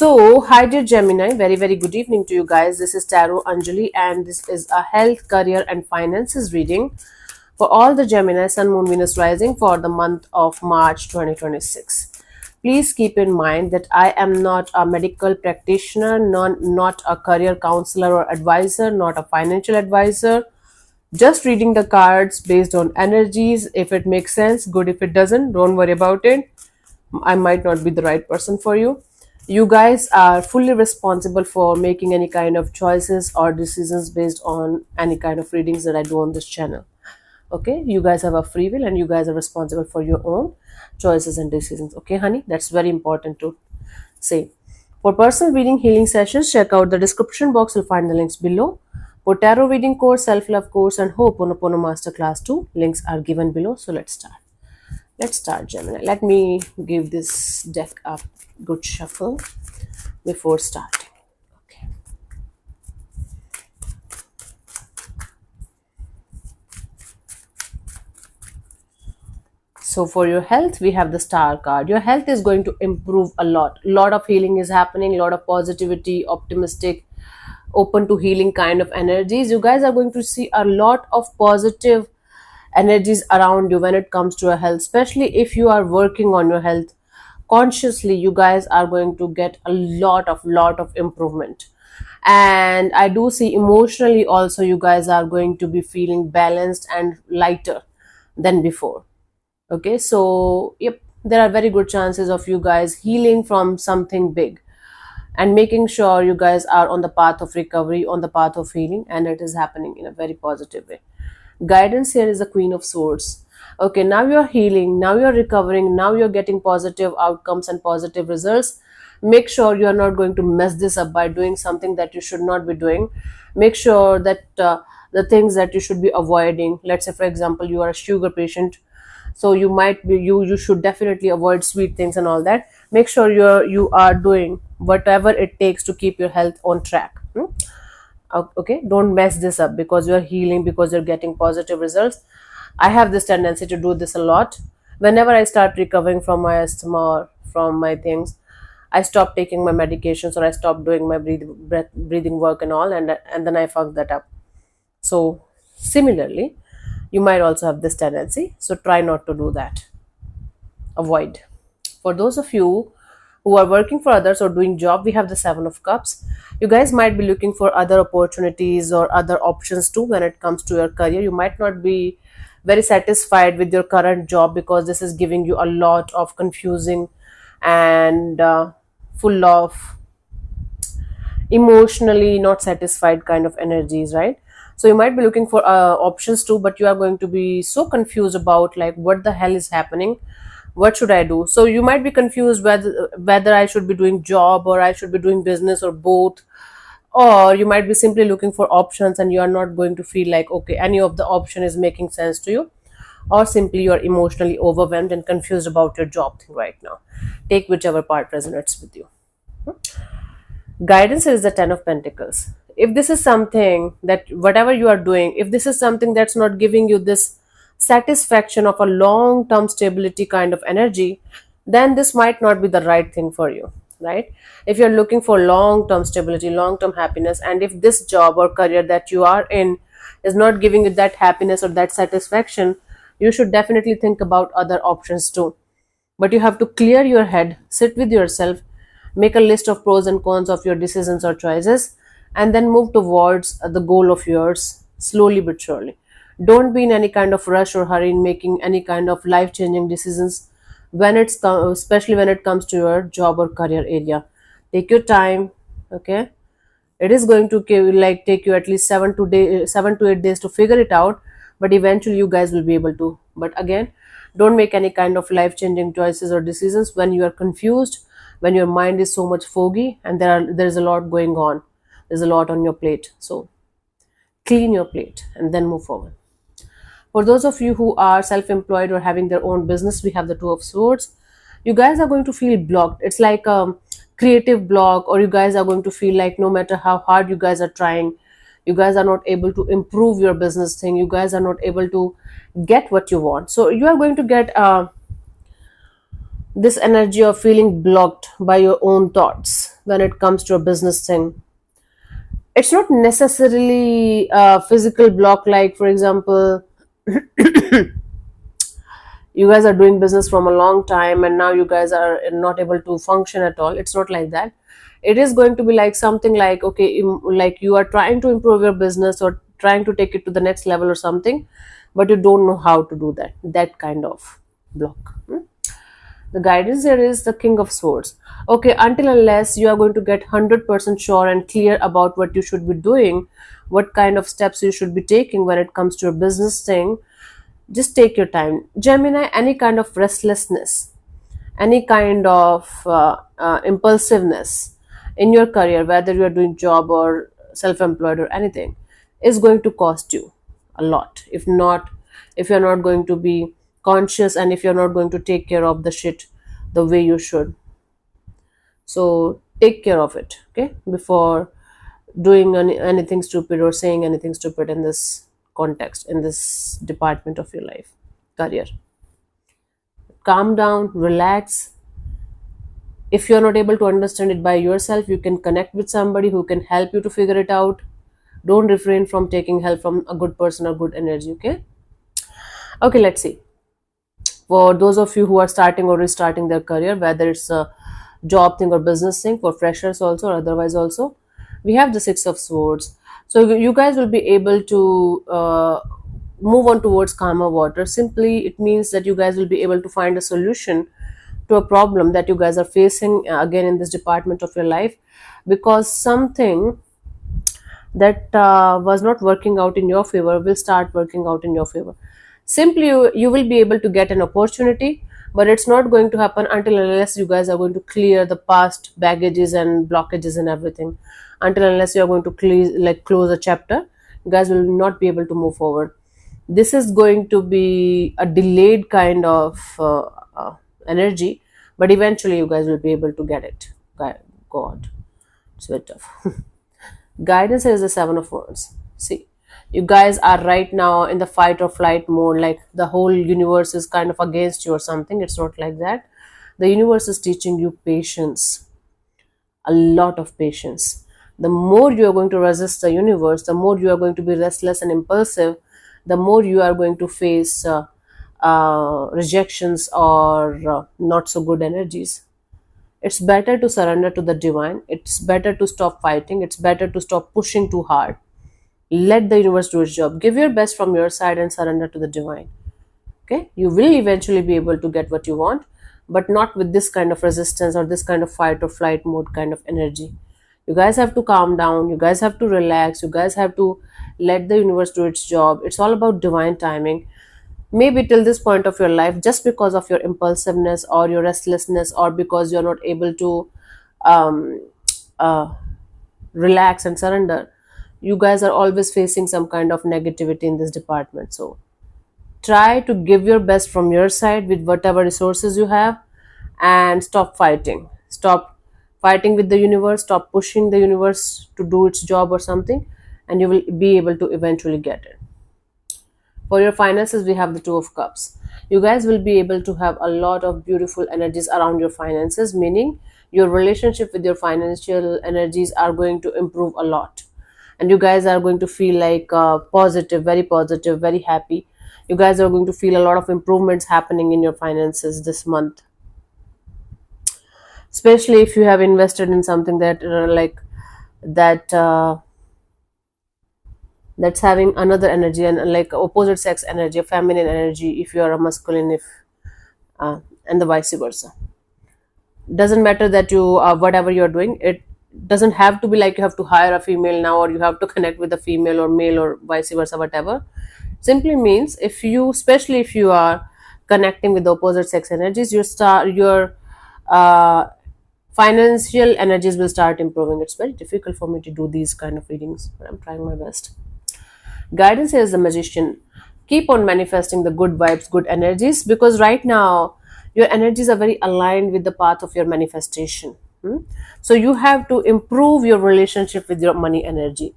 Hi dear Gemini, very good evening to you guys. This is Tarot Anjali, and this is a health, career, and finances reading for all the Gemini, Sun, Moon, Venus rising for the month of March 2026. Please keep in mind that I am not a medical practitioner, not a career counselor or advisor, not a financial advisor. Just reading the cards based on energies. If it makes sense, good. If it doesn't, don't worry about it. I might not be the right person for you. You guys are fully responsible for making any kind of choices or decisions based on any kind of readings that I do on this channel. Okay, you guys have a free will and you guys are responsible for your own choices and decisions. Okay, honey, that's very important to say. For personal reading healing sessions, check out the description box. You'll find the links below. For tarot reading course, self-love course, and Ho'oponopono Masterclass 2, links are given below. So let's start. Let's start, Gemini. Let me give this deck a good shuffle before starting. Okay. So for your health, we have the Star card. Your health is going to improve a lot. A lot of healing is happening, a lot of positivity, optimistic, open to healing kind of energies. You guys are going to see a lot of positive energies around you when it comes to your health, especially if you are working on your health consciously. You guys are going to get a lot of improvement, and I do see emotionally also you guys are going to be feeling balanced and lighter than before. Okay, so yep, there are very good chances of you guys healing from something big and making sure you guys are on the path of recovery, on the path of healing, and it is happening in a very positive way. Guidance here is the Queen of Swords. Okay, now you're healing, now you're recovering, now you're getting positive outcomes and positive results. Make sure you are not going to mess this up by doing something that you should not be doing. Make sure that the things that you should be avoiding, let's say for example you are a sugar patient, so you might be you should definitely avoid sweet things and all that. Make sure you are doing whatever it takes to keep your health on track. Okay, don't mess this up because you're healing, because you're getting positive results. I have this tendency to do this a lot. Whenever I start recovering from my asthma or from my things, I stop taking my medications or I stop doing my breathing work and all, and then I fuck that up. So similarly, you might also have this tendency, so try not to do that. Avoid. For those of you who are working for others or doing job, we have the Seven of Cups. You guys might be looking for other opportunities or other options too when it comes to your career. You might not be very satisfied with your current job because this is giving you a lot of confusing and full of emotionally not satisfied kind of energies, right? So you might be looking for options too, but you are going to be so confused about like what the hell is happening, what should I do. So you might be confused whether I should be doing job or I should be doing business or both, or you might be simply looking for options and you are not going to feel like okay, any of the option is making sense to you, or simply you are emotionally overwhelmed and confused about your job thing right now. Take whichever part resonates with you. Guidance is the Ten of Pentacles. If this is something that whatever you are doing, if this is something that's not giving you this satisfaction of a long term stability kind of energy, then this might not be the right thing for you, right? If you're looking for long term stability, long term happiness, and if this job or career that you are in is not giving you that happiness or that satisfaction, you should definitely think about other options too. But you have to clear your head, sit with yourself, make a list of pros and cons of your decisions or choices, and then move towards the goal of yours slowly but surely. Don't be in any kind of rush or hurry in making any kind of life changing decisions when especially when it comes to your job or career area. Take your time. Okay, it is going to take you at least 7 to 8 days to figure it out, but eventually you guys will be able to. But again, don't make any kind of life changing choices or decisions when you are confused, when your mind is so much foggy and there's a lot going on, there's a lot on your plate. So clean your plate and then move forward. For those of you who are self-employed or having their own business, we have the Two of Swords. You guys are going to feel blocked. It's like a creative block, or you guys are going to feel like no matter how hard you guys are trying, you guys are not able to improve your business thing. You guys are not able to get what you want. So you are going to get this energy of feeling blocked by your own thoughts. when it comes to a business thing. It's not necessarily a physical block, like for example, you guys are doing business from a long time and now you guys are not able to function at all. It's not like that. It is going to be like something like, okay, like you are trying to improve your business or trying to take it to the next level or something, but you don't know how to do that, that kind of block. The guidance here is the King of Swords. Okay, until unless you are going to get 100% sure and clear about what you should be doing, what kind of steps you should be taking when it comes to a business thing, just take your time. Gemini, any kind of restlessness, any kind of impulsiveness in your career, whether you are doing job or self-employed or anything, is going to cost you a lot. If not, if you're not going to be conscious and if you're not going to take care of the shit the way you should. So take care of it, okay, before doing anything stupid or saying anything stupid in this context, in this department of your life, career. Calm down, relax. If you're not able to understand it by yourself, you can connect with somebody who can help you to figure it out. Don't refrain from taking help from a good person or good energy, okay? Okay, let's see. For those of you who are starting or restarting their career, whether it's a job thing or business thing, for freshers also or otherwise also, we have the Six of Swords. So you guys will be able to move on towards calmer water. Simply, it means that you guys will be able to find a solution to a problem that you guys are facing again in this department of your life, because something that was not working out in your favor will start working out in your favor. Simply, you will be able to get an opportunity, but it's not going to happen until unless you guys are going to clear the past baggages and blockages and everything. Until unless you are going to close a chapter, you guys will not be able to move forward. This is going to be a delayed kind of energy, but eventually you guys will be able to get it. God, it's a bit tough. Guidance is the Seven of Wands. See, you guys are right now in the fight or flight mode, like the whole universe is kind of against you or something. It's not like that. The universe is teaching you patience, a lot of patience. The more you are going to resist the universe, the more you are going to be restless and impulsive, the more you are going to face rejections or not so good energies. It's better to surrender to the divine. It's better to stop fighting. It's better to stop pushing too hard. Let the universe do its job. Give your best from your side and surrender to the divine. Okay? You will eventually be able to get what you want, but not with this kind of resistance or this kind of fight or flight mode kind of energy. You guys have to calm down. You guys have to relax. You guys have to let the universe do its job. It's all about divine timing. Maybe till this point of your life, just because of your impulsiveness or your restlessness, or because you're not able to um, uh, relax and surrender, you guys are always facing some kind of negativity in this department. So try to give your best from your side with whatever resources you have, and stop fighting. Stop fighting with the universe. Stop pushing the universe to do its job or something, and you will be able to eventually get it. For your finances, we have the Two of Cups. You guys will be able to have a lot of beautiful energies around your finances, meaning your relationship with your financial energies are going to improve a lot. And you guys are going to feel like positive, very happy. You guys are going to feel a lot of improvements happening in your finances this month, especially if you have invested in something that that that's having another energy, and like opposite sex energy, a feminine energy if you are a masculine, if and the vice versa. Doesn't matter that you whatever you're doing, it doesn't have to be like you have to hire a female now, or you have to connect with a female or male or vice versa, whatever. Simply means, if you, especially if you are connecting with the opposite sex energies, your uh, financial energies will start improving. It's very difficult for me to do these kind of readings, but I'm trying my best. Guidance is the Magician. Keep on manifesting the good vibes, good energies, because right now your energies are very aligned with the path of your manifestation. So you have to improve your relationship with your money energy.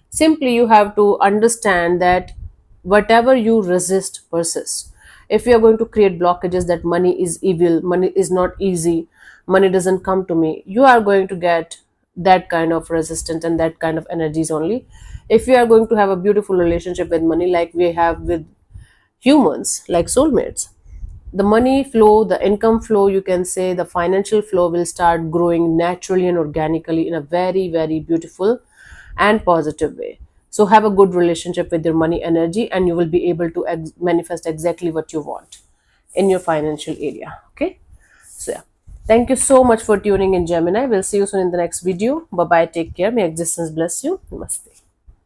Simply, you have to understand that whatever you resist persists. If you are going to create blockages that money is evil, money is not easy, money doesn't come to me, you are going to get that kind of resistance and that kind of energies only. If you are going to have a beautiful relationship with money like we have with humans, like soulmates, the money flow, the income flow, you can say the financial flow will start growing naturally and organically in a very, very beautiful and positive way. So have a good relationship with your money energy, and you will be able to manifest exactly what you want in your financial area. Okay. So yeah. Thank you so much for tuning in, Gemini. We'll see you soon in the next video. Bye bye. Take care. May existence bless you. Namaste.